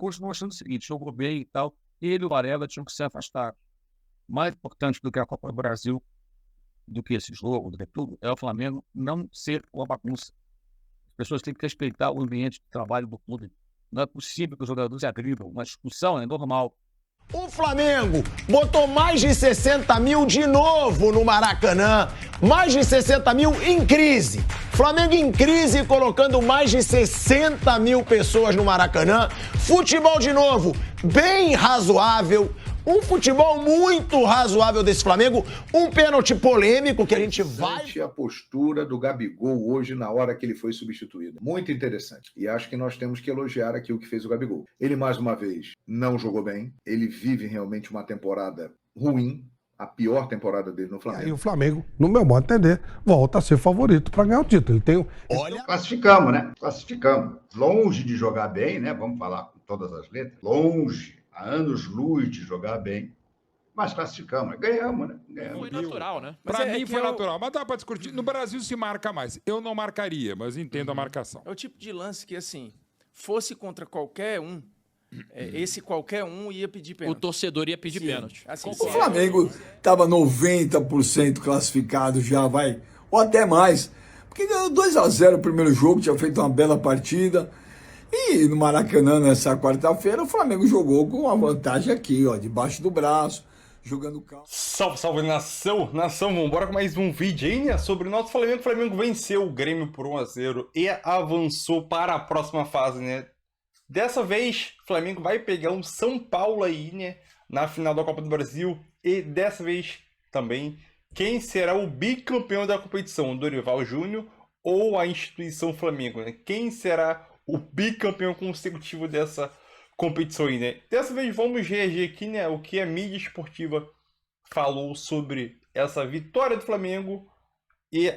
continuo achando o seguinte, jogou bem e tal, ele e o Varela tinham que se afastar. Mais importante do que a Copa do Brasil, do que esse jogo, do que tudo, é o Flamengo não ser uma bagunça. As pessoas têm que respeitar o ambiente de trabalho do clube. Não é possível que os jogadores se agridam. Uma discussão é normal. O Flamengo botou mais de 60 mil de novo no Maracanã. Mais de 60 mil em crise. Flamengo em crise, colocando mais de 60 mil pessoas no Maracanã. Futebol de novo, bem razoável. Um futebol muito razoável desse Flamengo. Um pênalti polêmico que a gente vai... A postura do Gabigol hoje na hora que ele foi substituído. Muito interessante. E acho que nós temos que elogiar aqui o que fez o Gabigol. Ele, mais uma vez, não jogou bem. Ele vive realmente uma temporada ruim. A pior temporada dele no Flamengo. E aí o Flamengo, no meu modo de entender, volta a ser favorito para ganhar o título. Ele tem... Olha, classificamos, né? Classificamos. Longe de jogar bem, né? Vamos falar com todas as letras. Longe. Há anos-luz de jogar bem, mas classificamos, ganhamos, né? Ganhamos. Foi natural, né? Pra mim foi natural, mas dá pra discutir. No Brasil se marca mais. Eu não marcaria, mas entendo a marcação. É o tipo de lance que, assim, fosse contra qualquer um, esse qualquer um ia pedir pênalti. O torcedor ia pedir pênalti. Assim, o Flamengo estava 90% classificado já, vai, ou até mais, porque ganhou 2-0 o primeiro jogo, tinha feito uma bela partida. E no Maracanã, nessa quarta-feira, o Flamengo jogou com uma vantagem aqui, ó, debaixo do braço, jogando calmo. Salve, salve, nação! Nação, vamos embora com mais um vídeo aí, né? Sobre o nosso Flamengo. O Flamengo venceu o Grêmio por 1-0 e avançou para a próxima fase, né? Dessa vez, o Flamengo vai pegar um São Paulo aí, né? Na final da Copa do Brasil. E dessa vez também, quem será o bicampeão da competição? O Dorival Júnior ou a instituição Flamengo, né? Quem será o bicampeão consecutivo dessa competição aí, né? Dessa vez vamos reagir aqui, né? O que a mídia esportiva falou sobre essa vitória do Flamengo e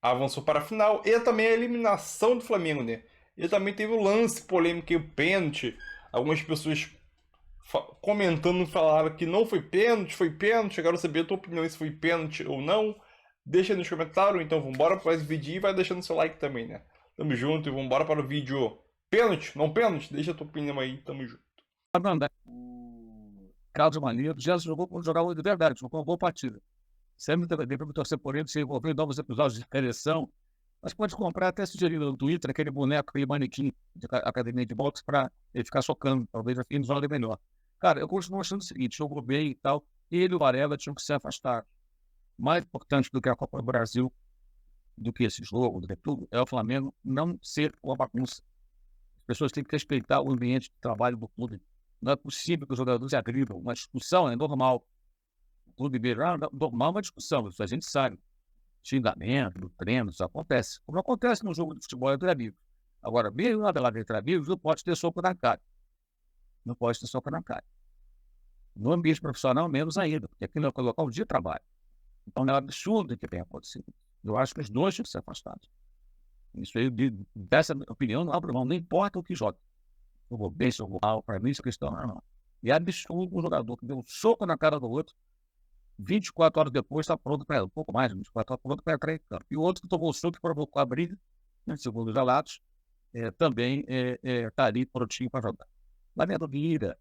avançou para a final. E também a eliminação do Flamengo, né? E também teve o lance polêmico e o pênalti. Algumas pessoas comentando falaram que não foi pênalti, foi pênalti. Quero saber a tua opinião se foi pênalti ou não. Deixa aí nos comentários. Então vamos embora para esse vídeo e vai deixando seu like também, né? Tamo junto e vamos embora para o vídeo. Pênalti? Não pênalti? Deixa a tua opinião aí, tamo junto. O Carlos Maneiro já jogava de verdade, jogou uma boa partida. Sempre deve torcer por ele, se envolver em novos episódios de seleção. Mas pode comprar, até sugerindo no Twitter, aquele boneco, aquele manequim de academia de boxe para ele ficar socando, talvez ele jogue melhor. Cara, eu continuo achando o seguinte, jogou bem e tal, ele e o Varela tinham que se afastar. Mais importante do que a Copa do Brasil, do que esse jogo, do que tudo, é o Flamengo não ser uma bagunça. As pessoas têm que respeitar o ambiente de trabalho do clube. Não é possível que os jogadores se agridam. Uma discussão é normal. O clube beira, normal é uma discussão, isso a gente sabe. Xingamento, do treino, isso acontece. Como acontece no jogo de futebol entre amigos. Agora, mesmo na velada entre amigos, não pode ter soco na cara. Não pode ter soco na cara. No ambiente profissional, menos ainda, porque aquilo é o local de trabalho. Então, é um absurdo o que tem acontecido. Eu acho que os dois têm que ser afastados. Isso aí, dessa opinião, não abre mão, não importa o que joga. Jogou bem, jogou mal, para mim isso é questão não. E é absurdo um jogador que deu um soco na cara do outro, 24 horas depois está pronto para um pouco mais, 24 horas pronto para entrar em campo. E o outro que tomou o soco que provocou a briga, né, segundo os relatos, também está ali prontinho para jogar. Lamento Guira,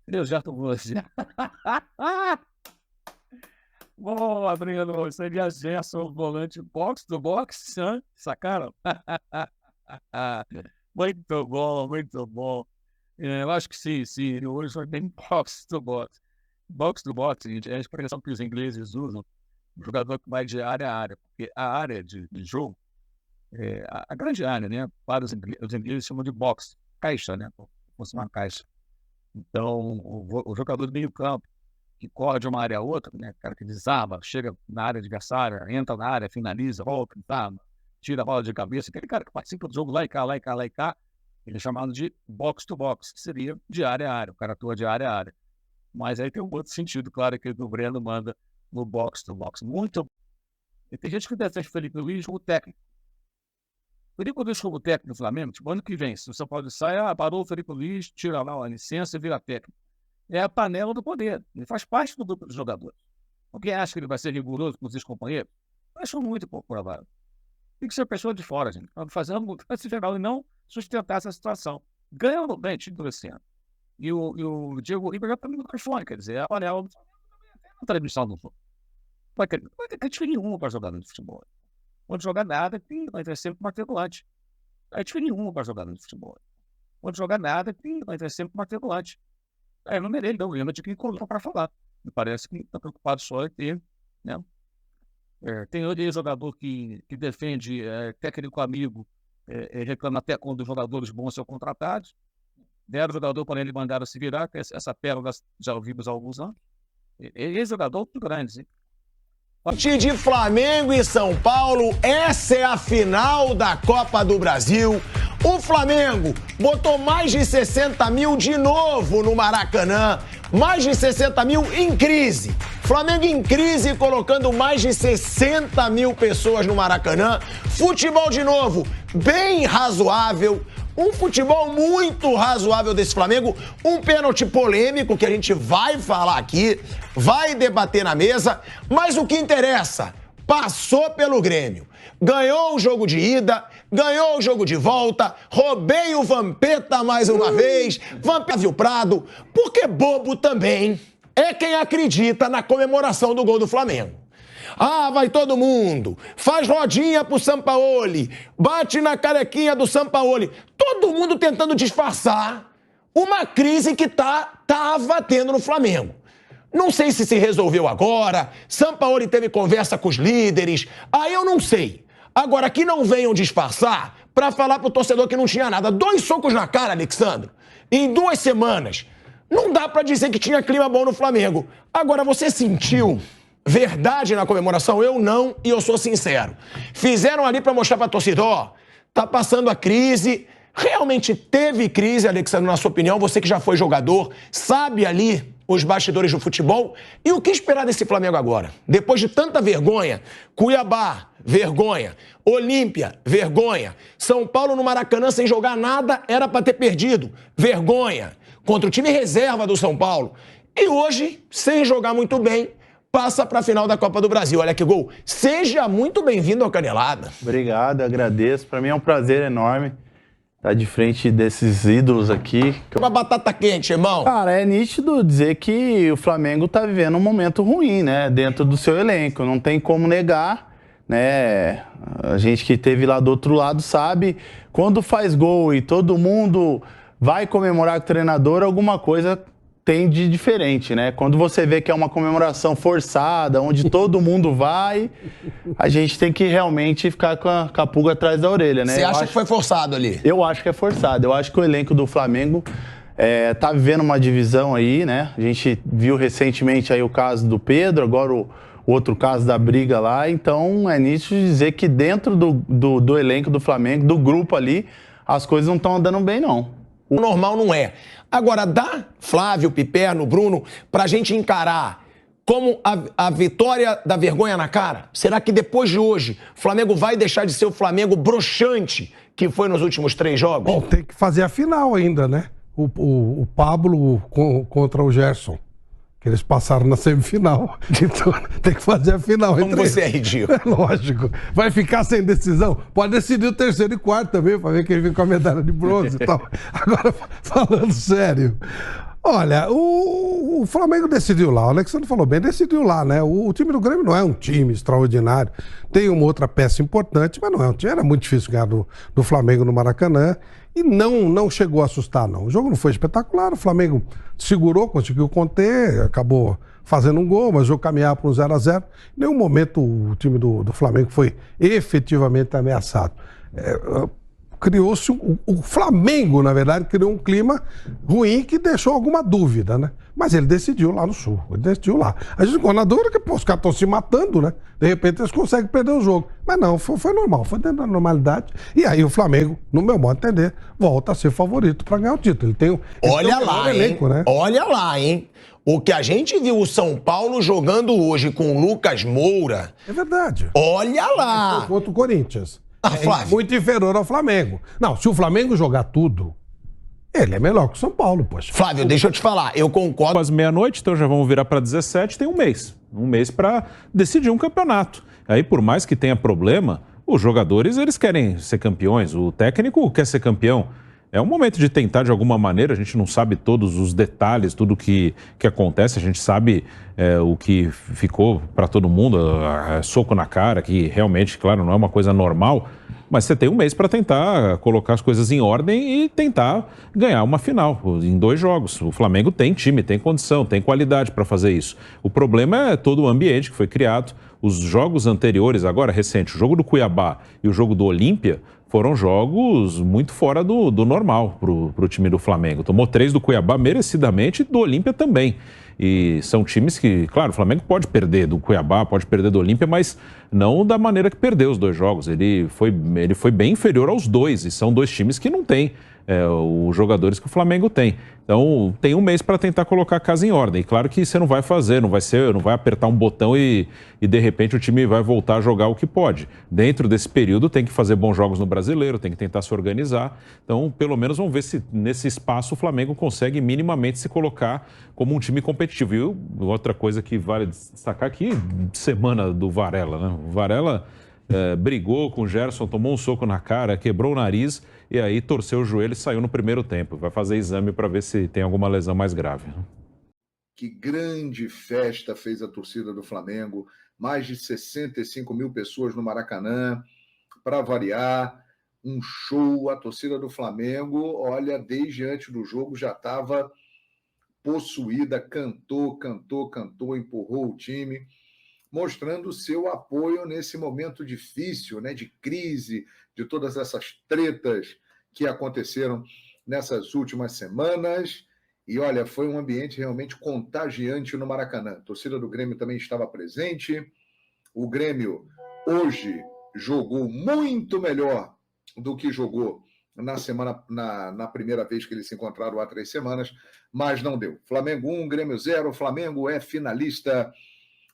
eu já estou você. Bom, Adriano, seria Gerson, volante box do box, hein? Sacaram? Muito bom, muito bom. Eu acho que sim, hoje foi bem box do box. Box do box, gente, é a expressão que os ingleses usam, o jogador que vai de área a área, porque a área de jogo, a grande área, né? Para os ingleses chamam de box, caixa, né? Como se fosse uma caixa. Então, o jogador do meio campo, que corre de uma área a outra, né? O cara que desarma, chega na área adversária, entra na área, finaliza, volta, desarma, tira a bola de cabeça. Aquele cara que participa do jogo lá e cá, lá e cá, lá e cá, ele é chamado de box to box, que seria de área a área, o cara atua de área a área. Mas aí tem um outro sentido, claro, que o Breno manda no box to box. Muito. E tem gente que defende o Felipe Luiz como técnico. O Felipe Luiz como técnico do Flamengo, tipo, ano que vem, se o São Paulo sai, parou o Felipe Luiz, tira lá a licença e vira técnico. É a panela do poder. Ele faz parte do grupo dos jogadores. Alguém acha que ele vai ser rigoroso com os seus companheiros? Eu acho muito pouco provável. Tem que ser pessoa de fora, gente. Fazendo mudança geral e não sustentar essa situação. ganhando bem título esse ano. E o Diego Ribas já está no microfone, quer dizer, olha, a transmissão do jogo. Vai ter diferença nenhuma para jogar no futebol. Quando jogar nada, vai ter sempre martelante. Não tem diferença nenhuma para jogar no futebol. Quando jogar nada, vai ter sempre martelante. Não merece, não. Eu não tinha que colocar para falar. Me parece que está preocupado só em ter, né? Tem outro jogador que defende técnico amigo, reclama até quando os jogadores bons são contratados. Deram o jogador para ele mandar se virar, que essa pérola já ouvimos há alguns anos. Esse jogador muito grande, hein? De Flamengo e São Paulo, essa é a final da Copa do Brasil. O Flamengo botou mais de 60 mil de novo no Maracanã. Mais de 60 mil em crise. Flamengo em crise, colocando mais de 60 mil pessoas no Maracanã. Futebol de novo, bem razoável. Um futebol muito razoável desse Flamengo. Um pênalti polêmico que a gente vai falar aqui, vai debater na mesa. Mas o que interessa, passou pelo Grêmio. Ganhou o jogo de ida, ganhou o jogo de volta. Roubei o Vampeta mais uma vez. Vampeta viu Prado, porque bobo também é quem acredita na comemoração do gol do Flamengo. Vai todo mundo, faz rodinha pro Sampaoli, bate na carequinha do Sampaoli. Todo mundo tentando disfarçar uma crise que tava tendo no Flamengo. Não sei se resolveu agora, Sampaoli teve conversa com os líderes, aí eu não sei. Agora, que não venham disfarçar pra falar pro torcedor que não tinha nada. 2 socos na cara, Alexandre, em 2 semanas. Não dá pra dizer que tinha clima bom no Flamengo. Agora, você sentiu verdade na comemoração? Eu não, e eu sou sincero. Fizeram ali pra mostrar pra torcida, tá passando a crise. Realmente teve crise, Alexandre, na sua opinião? Você que já foi jogador, sabe ali os bastidores do futebol. E o que esperar desse Flamengo agora? Depois de tanta vergonha, Cuiabá, vergonha, Olímpia, vergonha, São Paulo no Maracanã sem jogar nada, era pra ter perdido, vergonha, contra o time reserva do São Paulo. E hoje, sem jogar muito bem, passa para a final da Copa do Brasil. Olha que gol. Seja muito bem-vindo ao Canelada. Obrigado, agradeço. Para mim é um prazer enorme estar de frente desses ídolos aqui. Uma batata quente, irmão. Cara, é nítido dizer que o Flamengo tá vivendo um momento ruim, né? Dentro do seu elenco. Não tem como negar, né? A gente que esteve lá do outro lado sabe, quando faz gol e todo mundo vai comemorar com o treinador, alguma coisa tem de diferente, né? Quando você vê que é uma comemoração forçada, onde todo mundo vai, a gente tem que realmente ficar com a pulga atrás da orelha, né? Você acha que foi forçado ali? Eu acho que é forçado. Eu acho que o elenco do Flamengo tá vivendo uma divisão aí, né? A gente viu recentemente aí o caso do Pedro, agora o outro caso da briga lá. Então é nítido dizer que dentro do elenco do Flamengo, do grupo ali, as coisas não estão andando bem, não. O normal não é. Agora, dá Flávio, Piperno, Bruno, pra gente encarar como a vitória da vergonha na cara? Será que depois de hoje, o Flamengo vai deixar de ser o Flamengo broxante que foi nos últimos 3 jogos? Bom, tem que fazer a final ainda, né? O Pablo contra o Gerson. Que eles passaram na semifinal. Então, tem que fazer a final. Como você é ridículo. É lógico. Vai ficar sem decisão. Pode decidir o 3º e 4º também, para ver quem vem com a medalha de bronze e tal. Agora, falando sério. Olha, o Flamengo decidiu lá. O Alexandre falou bem, decidiu lá, né? O time do Grêmio não é um time extraordinário. Tem uma outra peça importante, mas não é um time. Era muito difícil ganhar do Flamengo no Maracanã. E não chegou a assustar, não. O jogo não foi espetacular, o Flamengo segurou, conseguiu conter, acabou fazendo um gol, mas o jogo caminhava para um 0-0. Em nenhum momento o time do Flamengo foi efetivamente ameaçado. Criou-se o Flamengo, na verdade, criou um clima ruim que deixou alguma dúvida, né? Mas ele decidiu lá no Sul, ele decidiu lá. A gente ficou na dúvida que os caras estão se matando, né? De repente eles conseguem perder o jogo. Mas não, foi normal, foi dentro da normalidade. E aí o Flamengo, no meu modo de entender, volta a ser favorito para ganhar o título. Ele tem um elenco, né? Olha lá, hein? O que a gente viu o São Paulo jogando hoje com o Lucas Moura... É verdade. Olha lá! Contra o Corinthians. Flávio. Muito inferior ao Flamengo. Não, se o Flamengo jogar tudo, ele é melhor que o São Paulo, poxa. Flávio, deixa eu te falar, eu concordo. Quase meia-noite, então já vamos virar para 17, tem um mês. Um mês para decidir um campeonato. Aí, por mais que tenha problema, os jogadores, eles querem ser campeões, o técnico quer ser campeão. É um momento de tentar, de alguma maneira, a gente não sabe todos os detalhes, tudo que acontece, a gente sabe o que ficou para todo mundo, soco na cara, que realmente, claro, não é uma coisa normal, mas você tem um mês para tentar colocar as coisas em ordem e tentar ganhar uma final em 2 jogos. O Flamengo tem time, tem condição, tem qualidade para fazer isso. O problema é todo o ambiente que foi criado. Os jogos anteriores, agora recente, o jogo do Cuiabá e o jogo do Olímpia, foram jogos muito fora do normal para o time do Flamengo. Tomou 3 do Cuiabá merecidamente e do Olímpia também. E são times que, claro, o Flamengo pode perder do Cuiabá, pode perder do Olímpia, mas não da maneira que perdeu os 2 jogos. Ele foi bem inferior aos 2 e são 2 times que não têm os jogadores que o Flamengo tem. Então, tem um mês para tentar colocar a casa em ordem. E claro que você não vai fazer, não vai apertar um botão e de repente o time vai voltar a jogar o que pode. Dentro desse período tem que fazer bons jogos no Brasileiro, tem que tentar se organizar. Então, pelo menos vamos ver se nesse espaço o Flamengo consegue minimamente se colocar como um time competitivo. E outra coisa que vale destacar aqui, semana do Varela, né? O Varela brigou com o Gerson, tomou um soco na cara, quebrou o nariz e aí torceu o joelho e saiu no primeiro tempo. Vai fazer exame para ver se tem alguma lesão mais grave. Que grande festa fez a torcida do Flamengo. Mais de 65 mil pessoas no Maracanã. Para variar, um show. A torcida do Flamengo, olha, desde antes do jogo já estava possuída, cantou, empurrou o time, mostrando o seu apoio nesse momento difícil, né, de crise, de todas essas tretas que aconteceram nessas últimas semanas. E, olha, foi um ambiente realmente contagiante no Maracanã. A torcida do Grêmio também estava presente. O Grêmio, hoje, jogou muito melhor do que jogou na primeira vez que eles se encontraram há 3 semanas, mas não deu. Flamengo 1, Grêmio 0. O Flamengo é finalista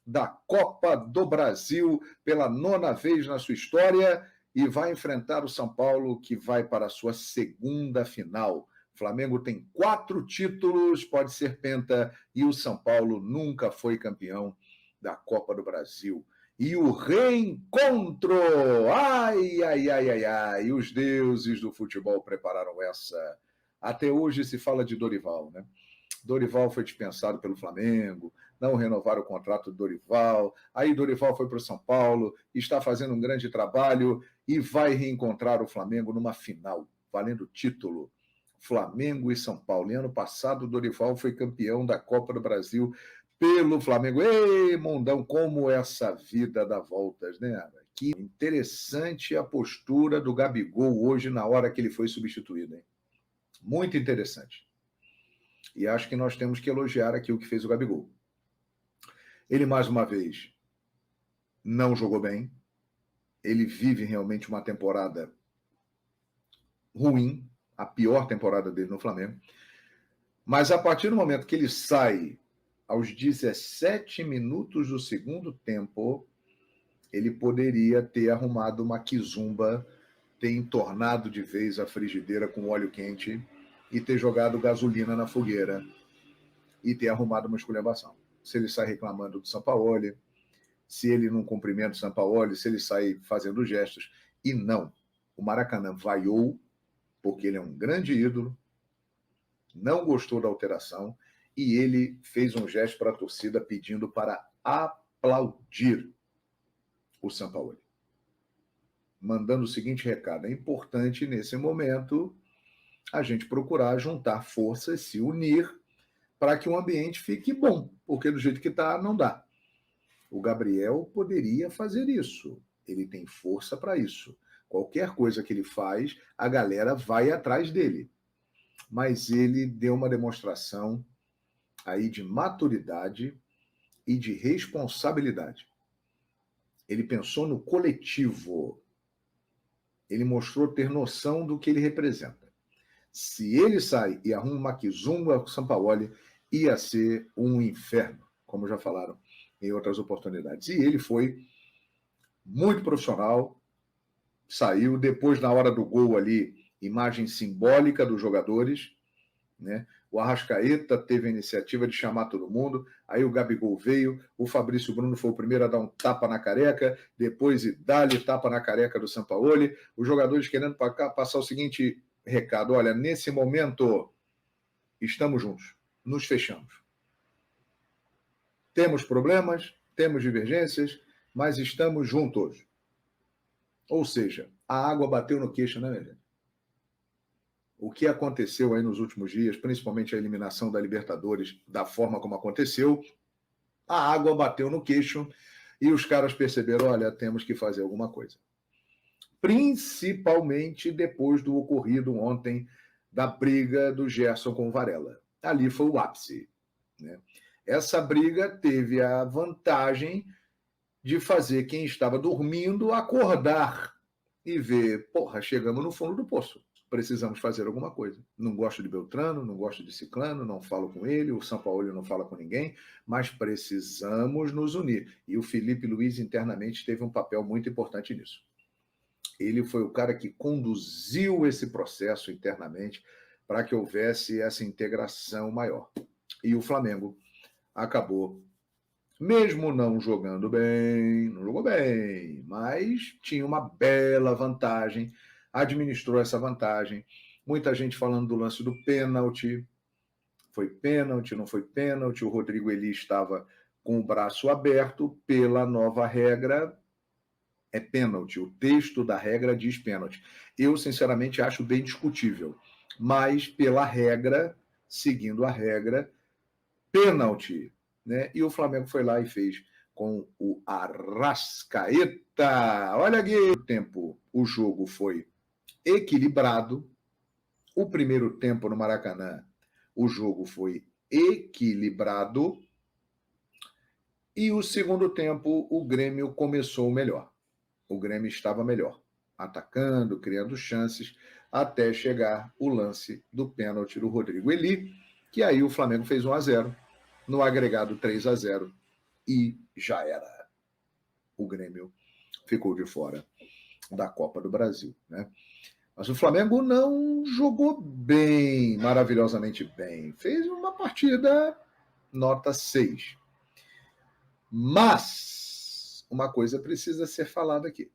da Copa do Brasil pela 9ª vez na sua história e vai enfrentar o São Paulo, que vai para a sua 2ª final. O Flamengo tem 4 títulos, pode ser penta, e o São Paulo nunca foi campeão da Copa do Brasil. E o reencontro! Ai, ai, ai, ai, ai! Os deuses do futebol prepararam essa. Até hoje se fala de Dorival, né? Dorival foi dispensado pelo Flamengo, não renovaram o contrato do Dorival. Aí Dorival foi para o São Paulo, está fazendo um grande trabalho e vai reencontrar o Flamengo numa final, valendo título. Flamengo e São Paulo. E ano passado, o Dorival foi campeão da Copa do Brasil pelo Flamengo. Ei, Mondão, como essa vida dá voltas, né? Que interessante a postura do Gabigol hoje, na hora que ele foi substituído, hein? Muito interessante. E acho que nós temos que elogiar aqui o que fez o Gabigol. Ele, mais uma vez, não jogou bem. Ele vive realmente uma temporada ruim, a pior temporada dele no Flamengo. Mas a partir do momento que ele sai aos 17 minutos do segundo tempo, ele poderia ter arrumado uma quizumba, ter entornado de vez a frigideira com óleo quente e ter jogado gasolina na fogueira e ter arrumado uma esculhambação. Se ele sai reclamando do Sampaoli, se ele não cumprimenta o Sampaoli, se ele sai fazendo gestos. E não. O Maracanã vaiou, porque ele é um grande ídolo, não gostou da alteração, e ele fez um gesto para a torcida pedindo para aplaudir o Sampaoli. Mandando o seguinte recado: é importante, nesse momento, a gente procurar juntar forças, se unir, para que o ambiente fique bom, porque do jeito que está, não dá. O Gabriel poderia fazer isso. Ele tem força para isso. Qualquer coisa que ele faz, a galera vai atrás dele. Mas ele deu uma demonstração aí de maturidade e de responsabilidade. Ele pensou no coletivo. Ele mostrou ter noção do que ele representa. Se ele sai e arruma uma quizumba com o Sampaoli, ia ser um inferno, como já falaram em outras oportunidades. E ele foi muito profissional, saiu depois, na hora do gol ali, imagem simbólica dos jogadores, né? O Arrascaeta teve a iniciativa de chamar todo mundo, aí o Gabigol veio, o Fabrício Bruno foi o primeiro a dar um tapa na careca, depois dá-lhe tapa na careca do Sampaoli, os jogadores querendo passar o seguinte recado: olha, nesse momento estamos juntos, nos fechamos. Temos problemas, temos divergências, mas estamos juntos. Ou seja, a água bateu no queixo, né, minha gente? O que aconteceu aí nos últimos dias, principalmente a eliminação da Libertadores, da forma como aconteceu, a água bateu no queixo e os caras perceberam, olha, temos que fazer alguma coisa. Principalmente depois do ocorrido ontem da briga do Gerson com o Varela. Ali foi o ápice, né? Essa briga teve a vantagem de fazer quem estava dormindo acordar e ver, porra, chegamos no fundo do poço. Precisamos fazer alguma coisa. Não gosto de Beltrano, não gosto de Ciclano, não falo com ele, o Sampaoli não fala com ninguém, mas precisamos nos unir. E o Felipe Luiz internamente teve um papel muito importante nisso. Ele foi o cara que conduziu esse processo internamente para que houvesse essa integração maior. E o Flamengo acabou, mesmo não jogando bem, não jogou bem, mas tinha uma bela vantagem, administrou essa vantagem. Muita gente falando do lance do pênalti. Foi pênalti, não foi pênalti. O Rodrigo Eli estava com o braço aberto. Pela nova regra, é pênalti. O texto da regra diz pênalti. Eu, sinceramente, acho bem discutível. Mas, pela regra, seguindo a regra, pênalti, né? E o Flamengo foi lá e fez com o Arrascaeta. Olha aqui o tempo. O jogo foi equilibrado. O primeiro tempo no Maracanã, o jogo foi equilibrado. E o segundo tempo, o Grêmio começou melhor. O Grêmio estava melhor, atacando, criando chances, até chegar o lance do pênalti do Rodrigo Eli, que aí o Flamengo fez 1-0, no agregado 3-0, e já era. O Grêmio ficou de fora da Copa do Brasil, né? Mas o Flamengo não jogou bem, maravilhosamente bem. Fez uma partida nota 6. Mas uma coisa precisa ser falada aqui.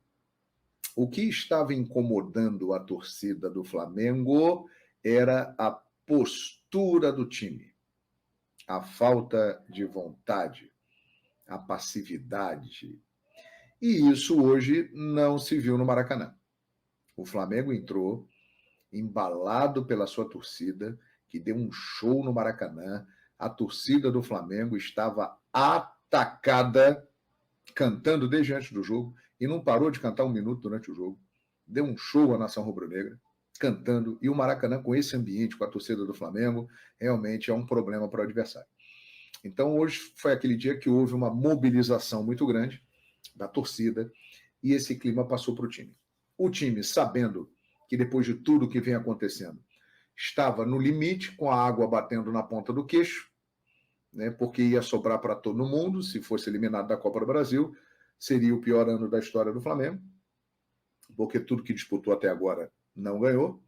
O que estava incomodando a torcida do Flamengo era a postura do time, a falta de vontade, a passividade. E isso hoje não se viu no Maracanã. O Flamengo entrou embalado pela sua torcida, que deu um show no Maracanã. A torcida do Flamengo estava atacada, cantando desde antes do jogo, e não parou de cantar um minuto durante o jogo. Deu um show à nação rubro-negra, cantando, e o Maracanã, com esse ambiente, com a torcida do Flamengo, realmente é um problema para o adversário. Então, hoje foi aquele dia que houve uma mobilização muito grande da torcida, e esse clima passou para o time. O time, sabendo que depois de tudo que vem acontecendo, estava no limite, com a água batendo na ponta do queixo, né, porque ia sobrar para todo mundo. Se fosse eliminado da Copa do Brasil, seria o pior ano da história do Flamengo, porque tudo que disputou até agora não ganhou,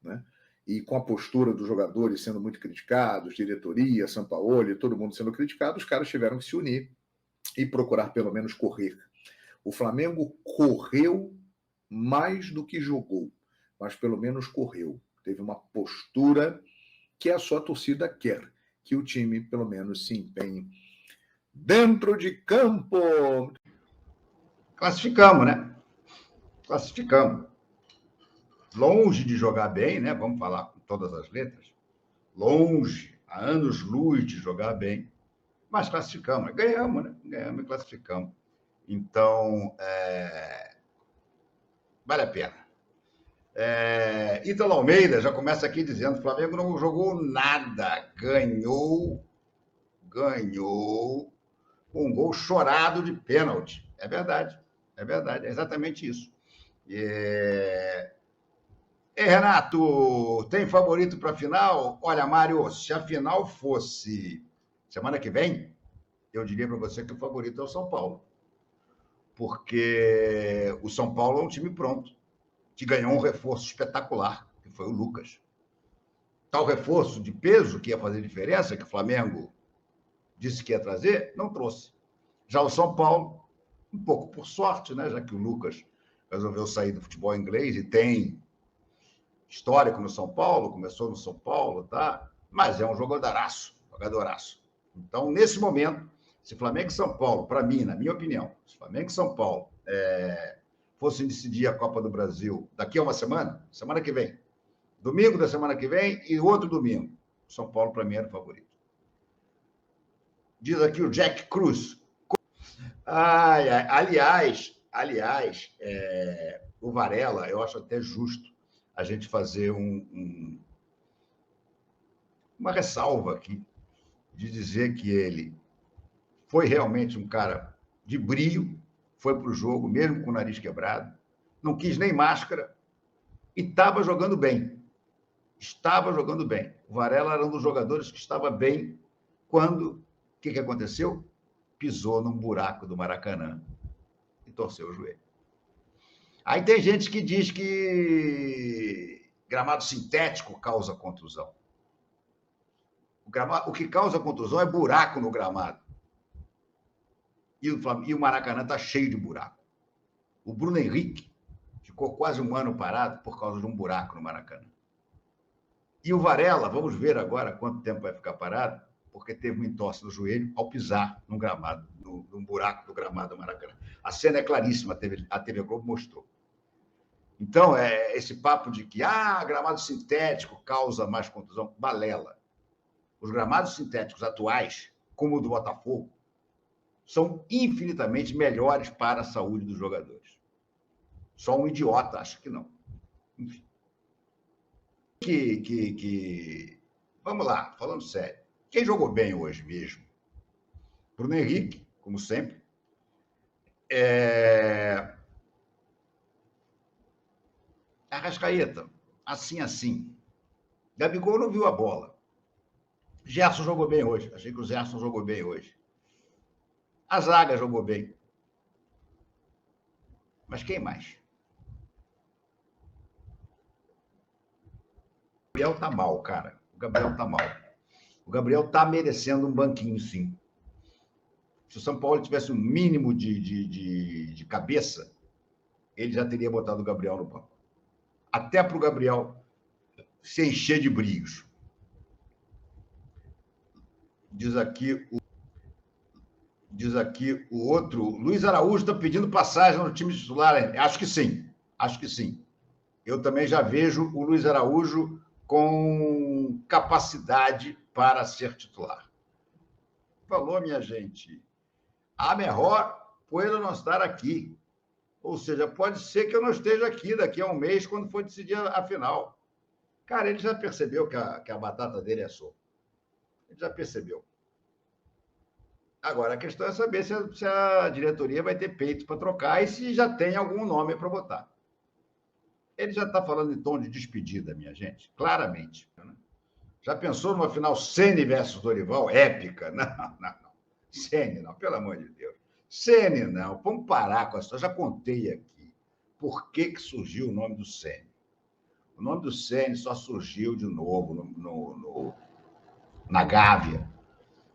né? E com a postura dos jogadores sendo muito criticados, diretoria, Sampaoli, todo mundo sendo criticado, os caras tiveram que se unir e procurar pelo menos correr. O Flamengo correu mais do que jogou, mas pelo menos correu. Teve uma postura que a sua torcida quer, que o time pelo menos se empenhe dentro de campo. Classificamos, né? Classificamos. Longe de jogar bem, né? Vamos falar com todas as letras. Longe, há anos-luz de jogar bem. Mas classificamos. Ganhamos, né? Ganhamos e classificamos. Então, vale a pena. Ítalo Almeida já começa aqui dizendo que o Flamengo não jogou nada. Ganhou um gol chorado de pênalti. É verdade, é exatamente isso. Renato, tem favorito para a final? Olha, Mário, se a final fosse semana que vem, eu diria para você que o favorito é o São Paulo. Porque o São Paulo é um time pronto, que ganhou um reforço espetacular, que foi o Lucas. Tal reforço de peso que ia fazer diferença, que o Flamengo disse que ia trazer, não trouxe. Já o São Paulo, um pouco por sorte, né, já que o Lucas resolveu sair do futebol inglês e tem histórico no São Paulo, começou no São Paulo, tá? Mas é um jogadoraço. Então, nesse momento, se Flamengo e São Paulo, para mim, na minha opinião, se Flamengo e São Paulo fossem decidir a Copa do Brasil daqui a uma semana, semana que vem, domingo da semana que vem e outro domingo, São Paulo, para mim, era o favorito. Diz aqui o Jack Cruz. Aliás, o Varela, eu acho até justo a gente fazer uma ressalva aqui, de dizer que ele foi realmente um cara de brio, foi para o jogo, mesmo com o nariz quebrado, não quis nem máscara e estava jogando bem. Estava jogando bem. O Varela era um dos jogadores que estava bem quando... O que aconteceu? Pisou num buraco do Maracanã e torceu o joelho. Aí tem gente que diz que gramado sintético causa contusão. O que causa contusão é buraco no gramado. E o Maracanã está cheio de buraco. O Bruno Henrique ficou quase um ano parado por causa de um buraco no Maracanã. E o Varela, vamos ver agora quanto tempo vai ficar parado, porque teve um entorse no joelho ao pisar num gramado, num buraco do gramado do Maracanã. A cena é claríssima, a TV Globo mostrou. Então, esse papo de que gramado sintético causa mais contusão, balela. Os gramados sintéticos atuais, como o do Botafogo, são infinitamente melhores para a saúde dos jogadores. Só um idiota acha que não. Enfim. Vamos lá, falando sério. Quem jogou bem hoje mesmo? Bruno Henrique, como sempre. Arrascaeta, assim. Gabigol não viu a bola. Gerson jogou bem hoje. Achei que o Gerson jogou bem hoje. A zaga jogou bem. Mas quem mais? O Gabriel tá mal, cara. O Gabriel tá mal. O Gabriel tá merecendo um banquinho, sim. Se o São Paulo tivesse um mínimo de cabeça, ele já teria botado o Gabriel no banco. Até para o Gabriel se encher de brios. Diz aqui o outro, Luiz Araújo está pedindo passagem no time titular. Acho que sim. Eu também já vejo o Luiz Araújo com capacidade para ser titular. Falou, minha gente. A melhor por ele não estar aqui. Ou seja, pode ser que eu não esteja aqui daqui a um mês, quando for decidir a final. Cara, ele já percebeu que a batata dele é sopa. Ele já percebeu. Agora, a questão é saber se a diretoria vai ter peito para trocar e se já tem algum nome para botar. Ele já está falando em tom de despedida, minha gente, claramente. Já pensou numa final Ceni versus Dorival? Épica? Não. Ceni não, pelo amor de Deus. Ceni não, vamos parar com a história. Já contei aqui por que surgiu o nome do Ceni. O nome do Ceni só surgiu de novo na Gávea,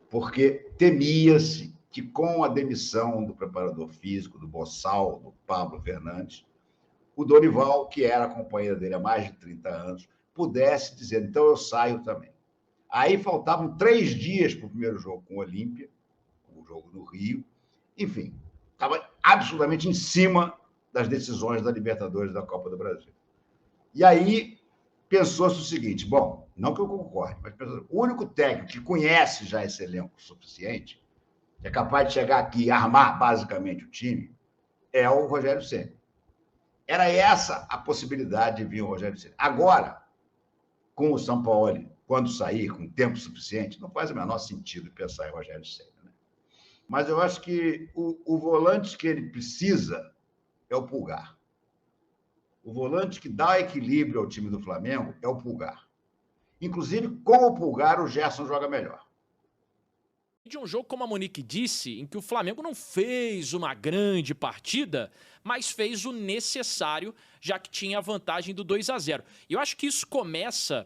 porque temia-se que, com a demissão do preparador físico, do Bossal, do Pablo Fernandes, o Dorival, que era companheiro dele há mais de 30 anos, pudesse dizer, então eu saio também. Aí faltavam 3 dias para o primeiro jogo com o Olímpia, o jogo no Rio. Enfim, estava absolutamente em cima das decisões da Libertadores da Copa do Brasil. E aí pensou-se o seguinte, bom, não que eu concorde, mas o único técnico que conhece já esse elenco suficiente, que é capaz de chegar aqui e armar basicamente o time, é o Rogério Ceni. Era essa a possibilidade de vir o Rogério Ceni. Agora, com o Sampaoli, quando sair, com tempo suficiente, não faz o menor sentido pensar em Rogério Ceni, né? Mas eu acho que o volante que ele precisa é o Pulgar. O volante que dá equilíbrio ao time do Flamengo é o Pulgar. Inclusive, com o Pulgar, o Gerson joga melhor. De um jogo, como a Monique disse, em que o Flamengo não fez uma grande partida, mas fez o necessário, já que tinha a vantagem do 2-0. E eu acho que isso começa,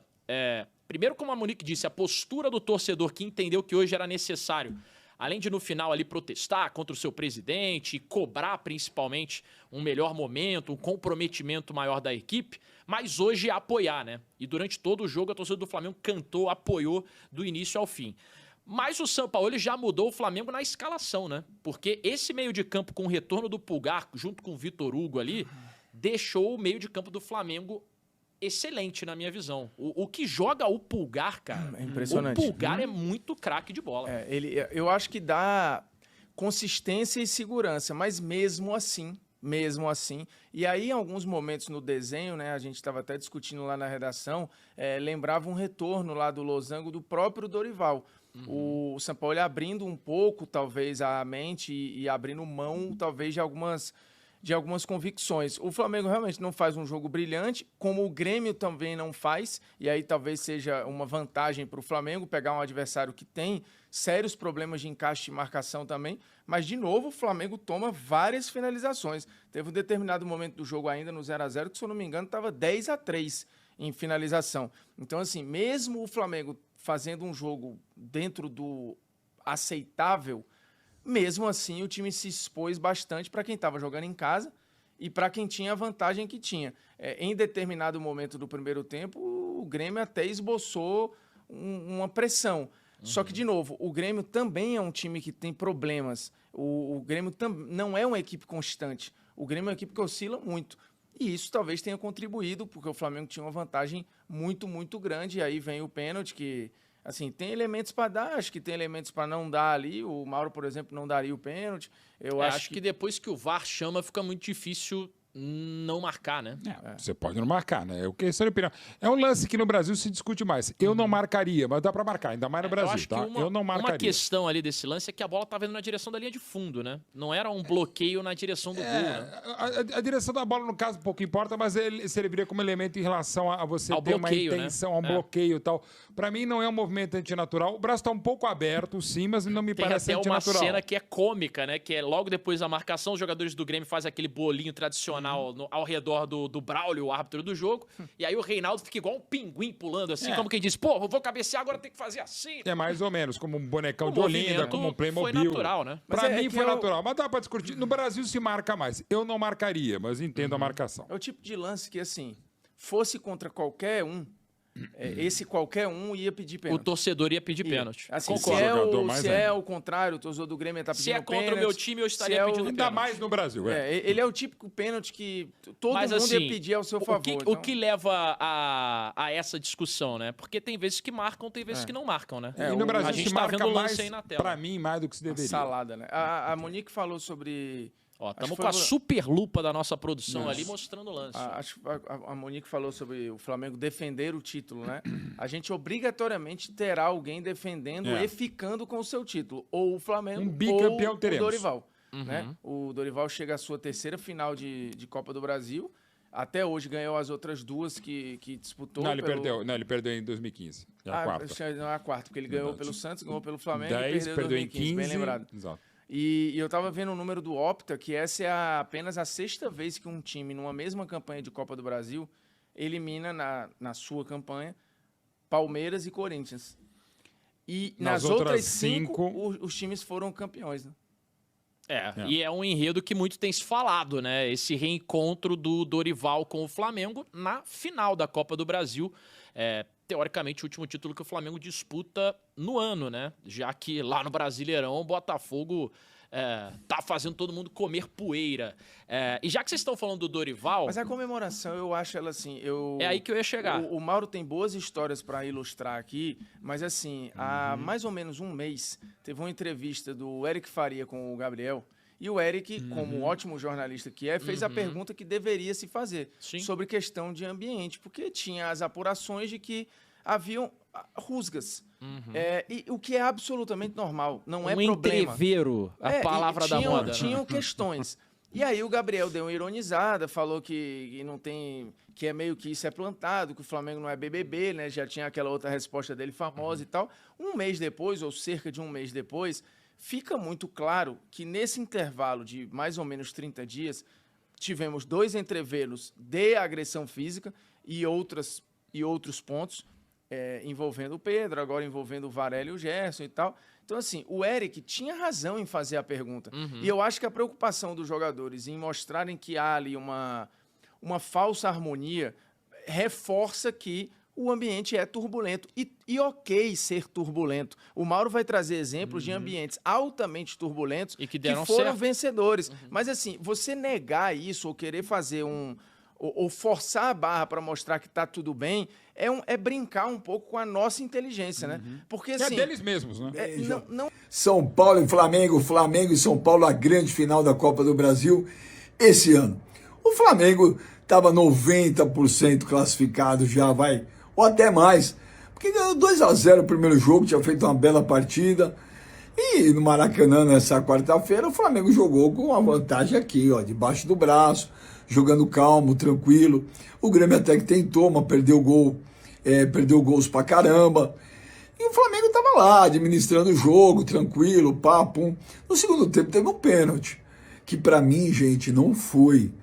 primeiro, como a Monique disse, a postura do torcedor que entendeu que hoje era necessário além de no final ali protestar contra o seu presidente e cobrar principalmente um melhor momento, um comprometimento maior da equipe, mas hoje é apoiar, né? E durante todo o jogo a torcida do Flamengo cantou, apoiou do início ao fim. Mas o Sampaoli já mudou o Flamengo na escalação, né? Porque esse meio de campo com o retorno do Pulgar, junto com o Vitor Hugo ali, deixou o meio de campo do Flamengo excelente, na minha visão. O que joga o Pulgar, cara, é impressionante. O Pulgar é muito craque de bola. Eu acho que dá consistência e segurança, mas mesmo assim, e aí em alguns momentos no desenho, né, a gente estava até discutindo lá na redação, lembrava um retorno lá do losango do próprio Dorival. O Sampaoli abrindo um pouco, talvez, a mente e abrindo mão, talvez, de algumas convicções. O Flamengo realmente não faz um jogo brilhante, como o Grêmio também não faz, e aí talvez seja uma vantagem para o Flamengo pegar um adversário que tem sérios problemas de encaixe e marcação também, mas, de novo, o Flamengo toma várias finalizações. Teve um determinado momento do jogo ainda no 0-0 que, se eu não me engano, estava 10-3 em finalização. Então, assim, mesmo o Flamengo fazendo um jogo dentro do aceitável, mesmo assim o time se expôs bastante para quem estava jogando em casa e para quem tinha a vantagem que tinha. Em determinado momento do primeiro tempo, o Grêmio até esboçou uma pressão. Só que, de novo, o Grêmio também é um time que tem problemas. O Grêmio não é uma equipe constante. O Grêmio é uma equipe que oscila muito. E isso talvez tenha contribuído, porque o Flamengo tinha uma vantagem muito, muito grande. E aí vem o pênalti, que, assim, tem elementos para dar, acho que tem elementos para não dar ali. O Mauro, por exemplo, não daria o pênalti. Eu acho que depois que o VAR chama, fica muito difícil não marcar, né? Você pode não marcar, né? É questão de opinião. É um lance que no Brasil se discute mais. Eu não marcaria, mas dá pra marcar, ainda mais no Brasil, eu acho tá? Que eu não marcaria. Uma questão ali desse lance é que a bola tava indo na direção da linha de fundo, né? Não era um bloqueio na direção do gol, né? A direção da bola, no caso, pouco importa, mas ele serviria como elemento em relação a você ao ter bloqueio, uma intenção, né? a um bloqueio e tal. Pra mim, não é um movimento antinatural. O braço tá um pouco aberto, sim, mas não me parece antinatural. Tem até uma cena que é cômica, né? Que é logo depois da marcação, os jogadores do Grêmio fazem aquele bolinho tradicional ao redor do Braulio, o árbitro do jogo, e aí o Reinaldo fica igual um pinguim pulando, assim, como quem diz, pô, vou cabecear, agora tem que fazer assim. É mais ou menos, como um bonecão de Olinda, como um Playmobil. Foi natural, né? Pra mim foi natural, mas dá pra discutir. No Brasil se marca mais. Eu não marcaria, mas entendo a marcação. É o tipo de lance que, assim, fosse contra qualquer um, esse qualquer um ia pedir pênalti. O torcedor ia pedir pênalti. Assim, se é o contrário, o torcedor do Grêmio tá pedindo pênalti. Se é contra o meu time, eu estaria pedindo pênalti. Ainda mais no Brasil. Ele é o típico pênalti que todo mundo ia pedir ao seu favor. O que leva a essa discussão, né? Porque tem vezes que marcam, tem vezes que não marcam, né? E no Brasil a gente se tá marca vendo o mais, lance aí na tela. Pra mim, mais do que se deveria. Salada, né? A Monique falou sobre... Estamos com a super lupa da nossa produção ali mostrando o lance. A Monique falou sobre o Flamengo defender o título, né? A gente obrigatoriamente terá alguém defendendo e ficando com o seu título. Ou o Flamengo bicampeão ou teremos. O Dorival. Né? O Dorival chega à sua terceira final de Copa do Brasil. Até hoje ganhou as outras duas que disputou. Não, ele perdeu. Não, ele perdeu em 2015. É a quarta. Não é a quarta, porque ele ganhou pelo Santos, ganhou pelo Flamengo 10, e perdeu em 2015, em 15. bem lembrado. Exato. E eu tava vendo o número do Opta, que essa é apenas a sexta vez que um time, numa mesma campanha de Copa do Brasil, elimina na sua campanha Palmeiras e Corinthians. E nas outras cinco, os times foram campeões, né? E é um enredo que muito tem se falado, né? Esse reencontro do Dorival com o Flamengo na final da Copa do Brasil. Teoricamente, o último título que o Flamengo disputa no ano, né? Já que lá no Brasileirão, o Botafogo tá fazendo todo mundo comer poeira. E já que vocês estão falando do Dorival... Mas a comemoração, eu acho ela assim... É aí que eu ia chegar. O Mauro tem boas histórias para ilustrar aqui, mas assim, há mais ou menos um mês, teve uma entrevista do Eric Faria com o Gabriel, e o Eric, como ótimo jornalista que fez a pergunta que deveria se fazer sobre questão de ambiente, porque tinha as apurações de que haviam rusgas. E o que é absolutamente normal, não é problema. Entreveiro, a palavra da moda. Tinham questões. E aí o Gabriel deu uma ironizada, falou que não tem, que é meio que isso é plantado, que o Flamengo não é BBB, né? Já tinha aquela outra resposta dele famosa e tal. Um mês depois, ou cerca de um mês depois, fica muito claro que nesse intervalo de mais ou menos 30 dias, tivemos 2 entreveros de agressão física e outros pontos. envolvendo o Pedro, agora envolvendo o Varela e o Gerson e tal. Então, assim, o Eric tinha razão em fazer a pergunta. E eu acho que a preocupação dos jogadores em mostrarem que há ali uma falsa harmonia reforça que o ambiente é turbulento. E ok ser turbulento. O Mauro vai trazer exemplos de ambientes altamente turbulentos e que foram certo. vencedores. Mas, assim, você negar isso ou querer fazer ou forçar a barra para mostrar que está tudo bem, é brincar um pouco com a nossa inteligência, né? Porque, assim... É deles mesmos, né? São Paulo e Flamengo, Flamengo e São Paulo, a grande final da Copa do Brasil esse ano. O Flamengo estava 90% classificado já, ou até mais, porque ganhou 2-0 o primeiro jogo, tinha feito uma bela partida, e no Maracanã, nessa quarta-feira, o Flamengo jogou com uma vantagem aqui, ó, debaixo do braço, jogando calmo, tranquilo. O Grêmio até que tentou, mas perdeu gols pra caramba. E o Flamengo tava lá, administrando o jogo, tranquilo, papo. No segundo tempo teve um pênalti, que pra mim, gente, não foi.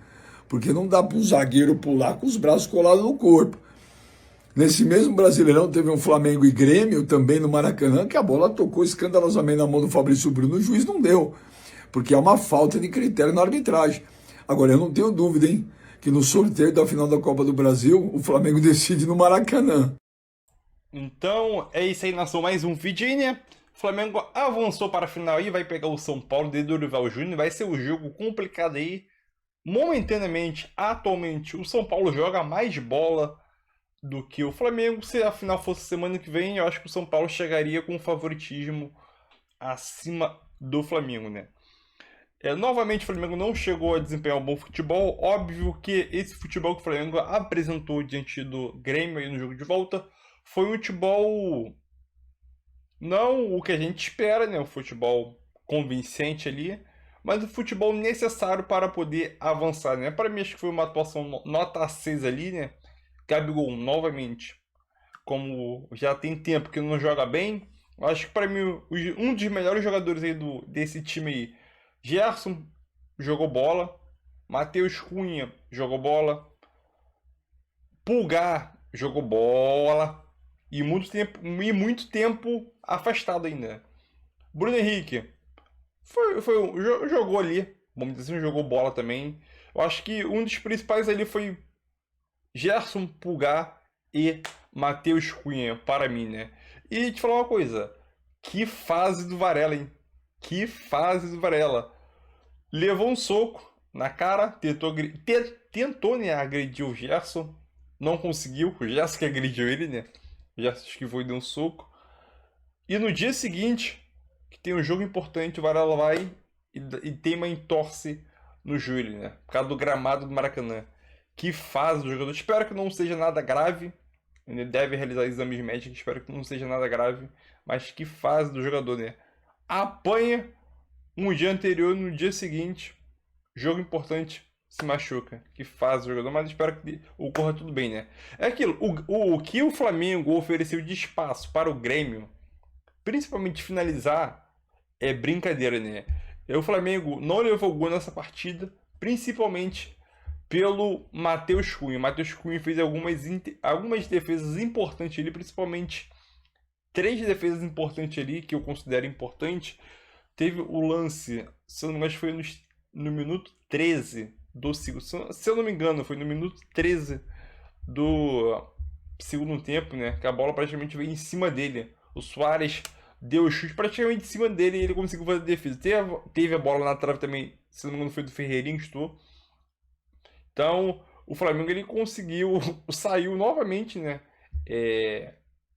Porque não dá para um zagueiro pular com os braços colados no corpo. Nesse mesmo Brasileirão teve um Flamengo e Grêmio, também no Maracanã, que a bola tocou escandalosamente na mão do Fabrício Bruno, o juiz não deu. Porque é uma falta de critério na arbitragem. Agora, eu não tenho dúvida, hein, que no sorteio da final da Copa do Brasil, o Flamengo decide no Maracanã. Então, é isso aí, nação, mais um vídeo aí, né? O Flamengo avançou para a final aí, vai pegar o São Paulo de Dorival Júnior, vai ser um jogo complicado aí. Momentaneamente, atualmente, o São Paulo joga mais bola do que o Flamengo. Se a final fosse semana que vem, eu acho que o São Paulo chegaria com favoritismo acima do Flamengo, né? Novamente, o Flamengo não chegou a desempenhar um bom futebol. Óbvio que esse futebol que o Flamengo apresentou diante do Grêmio aí no jogo de volta foi um futebol não o que a gente espera, né? Um futebol convincente ali, mas o futebol necessário para poder avançar, né? Para mim, acho que foi uma atuação nota 6 ali, né? Gabigol, novamente, como já tem tempo que não joga bem, acho que para mim um dos melhores jogadores aí desse time aí, Gerson jogou bola, Matheus Cunha jogou bola, Pulgar jogou bola e muito tempo afastado ainda. Bruno Henrique jogou ali, vamos dizer assim, jogou bola também. Eu acho que um dos principais ali foi Gerson, Pulgar e Matheus Cunha, para mim, né? E te falar uma coisa, que fase do Varela, hein? Que fase do Varela. Levou um soco na cara, tentou né, agredir o Gerson, não conseguiu, o Gerson que agrediu ele, né? O Gerson esquivou e deu um soco. E no dia seguinte, que tem um jogo importante, o Varela vai e tem uma entorse no joelho, né? Por causa do gramado do Maracanã. Que fase do jogador. Espero que não seja nada grave. Ele deve realizar exames médicos, espero que não seja nada grave. Mas que fase do jogador, né? Apanha um dia anterior, no dia seguinte, jogo importante, se machuca. Que fase do jogador, mas espero que ocorra tudo bem, né? É aquilo, o que o Flamengo ofereceu de espaço para o Grêmio, principalmente finalizar, é brincadeira, né? O Flamengo não levou gol nessa partida, principalmente pelo Matheus Cunha. O Matheus Cunha fez algumas defesas importantes ali, principalmente 3 defesas importantes ali, que eu considero importante. Teve o lance, se eu não me engano, foi no minuto 13 do segundo. Se eu não me engano, foi no minuto 13 do segundo tempo, né? Que a bola praticamente veio em cima dele. O Suárez deu o chute praticamente em cima dele e ele conseguiu fazer a defesa. Teve a bola na trave também, se não me engano, foi do Ferreirinho que estou. Então, o Flamengo ele conseguiu, saiu novamente, né?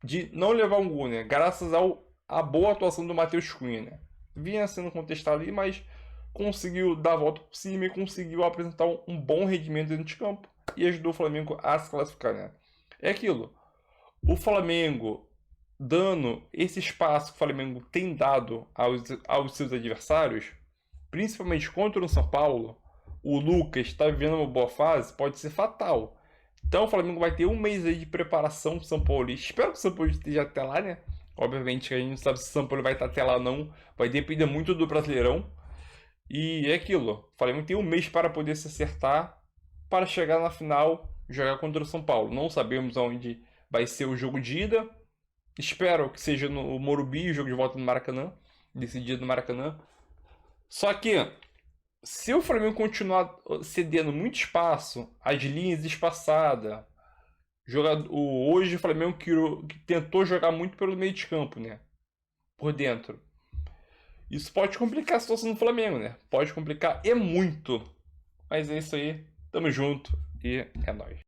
De não levar um gol, né? Graças à boa atuação do Matheus Cunha, né? Vinha sendo contestado ali, mas conseguiu dar a volta por cima e conseguiu apresentar um bom rendimento dentro de campo e ajudou o Flamengo a se classificar, né? É aquilo. O Flamengo dando esse espaço que o Flamengo tem dado aos seus adversários, principalmente contra o São Paulo, o Lucas está vivendo uma boa fase, pode ser fatal. Então o Flamengo vai ter um mês aí de preparação pro São Paulo. Espero que o São Paulo esteja até lá, né? Obviamente que a gente não sabe se o São Paulo vai estar até lá ou não. Vai depender muito do Brasileirão. E é aquilo. O Flamengo tem um mês para poder se acertar para chegar na final, jogar contra o São Paulo. Não sabemos aonde vai ser o jogo de ida. Espero que seja no Morumbi, o jogo de volta no Maracanã, decidido no Maracanã. Só que, se o Flamengo continuar cedendo muito espaço, as linhas espaçadas, hoje o Flamengo que tentou jogar muito pelo meio de campo, né? Por dentro. Isso pode complicar a situação do Flamengo, né? Pode complicar e muito. Mas é isso aí. Tamo junto e é nóis.